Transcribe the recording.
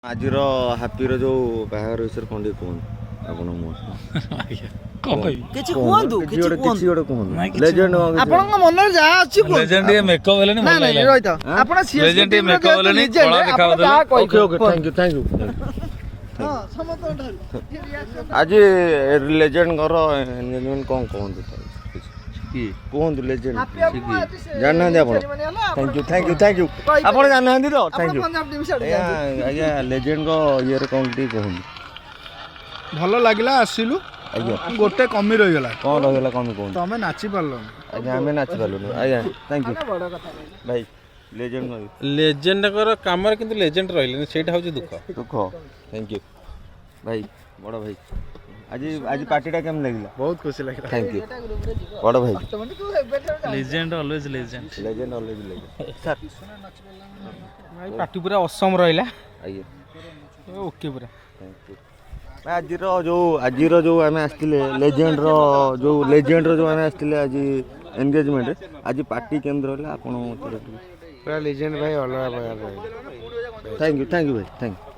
ଆଜିର ହାପିର ଯୋଉ ବାହାଘର ବିଷୟରେ କଣ ଟିକେ କୁହନ୍ତୁ ଆପଣ କିଛି କୁହନ୍ତୁ କିଛି ଗୋଟେ କୁହନ୍ତୁ ଲେଜେଣ୍ଡ ଆପଣଙ୍କ ମନରେ ଯାହା ଅଛି କୁହନ୍ତୁ ଲେଜେଣ୍ଡ ଟିକେ ମେକଅପ୍ ହେଲେନି ଭଲ ନାଇଁ ରହିଥ ଆପଣ ଲେଜେଣ୍ଡ ଟିକେ ମେକଅପ୍ ହେଲେନି କଳା ଦେଖାଉଥିଲେ ଓକେ ଓକେ ଥ୍ୟାଙ୍କ ୟୁ ହଁ ସମସ୍ତଙ୍କ ଆଜି ଲେଜେଣ୍ଡଙ୍କର ଏନଗେଜମେଣ୍ଟ କଣ କୁହନ୍ତୁ କି କୁହନ୍ତୁ ଲେଜେଣ୍ଡ ଜାଣିନାହାନ୍ତି ଆପଣ ଥ୍ୟାଙ୍କ ୟୁ ଆପଣ ଜାଣିନାହାନ୍ତି ତ ଥ୍ୟାଙ୍କ ୟୁ ଆଜ୍ଞା ଲେଜେଣ୍ଡଙ୍କ ଇଏରେ କଣ ଟିକେ କୁହନ୍ତୁ ଭଲ ଲାଗିଲା ଆସିଲୁ ଆଜ୍ଞା ଗୋଟେ କମି ରହିଗଲା କଣ ରହିଗଲା କମି କୁହନ୍ତୁ ତମେ ନାଚି ପାରିଲନି ଆଜ୍ଞା ଆମେ ନାଚି ପାରିଲୁନି ଆଜ୍ଞା ଥ୍ୟାଙ୍କ ୟୁ ଭାଇ ଲେଜେଣ୍ଡ ଲେଜେଣ୍ଡଙ୍କର କାମରେ କିନ୍ତୁ ଲେଜେଣ୍ଡ ରହିଲେନି ସେଇଟା ହଉଛି ଦୁଃଖ ଦୁଃଖ ଥ୍ୟାଙ୍କ ୟୁ ଭାଇ ବଡ଼ ଭାଇ ଆଜି ଆଜି ପାର୍ଟିଟା କେମିତି ଲାଗିଲା ବହୁତ ଖୁସି ଲାଗିଲା ଥ୍ୟାଙ୍କ ୟୁ ବଡ଼ ଭାଇ legend always legend legend always legend sir ଭାଇ ପାଟି ପୁରା ଅସମ ରହିଲା ଆଜ୍ଞା ଓକେ ପୁରା ଥ୍ୟାଙ୍କ ୟୁ ଆଜିର ଯୋଉ ଆମେ ଆସିଥିଲେ ଲେଜେଣ୍ଡର ଯୋଉ ଆମେ ଆସିଥିଲେ ଆଜି ଏନଗେଜମେଣ୍ଟ ଆଜି ପାର୍ଟି କେମିତି ରହିଲା ଆପଣ ପୁରା ଲେଜେଣ୍ଡ ଭାଇ ଅଲଗା ପ୍ରକାର ଥ୍ୟାଙ୍କ ୟୁ ଭାଇ ଥ୍ୟାଙ୍କ ୟୁ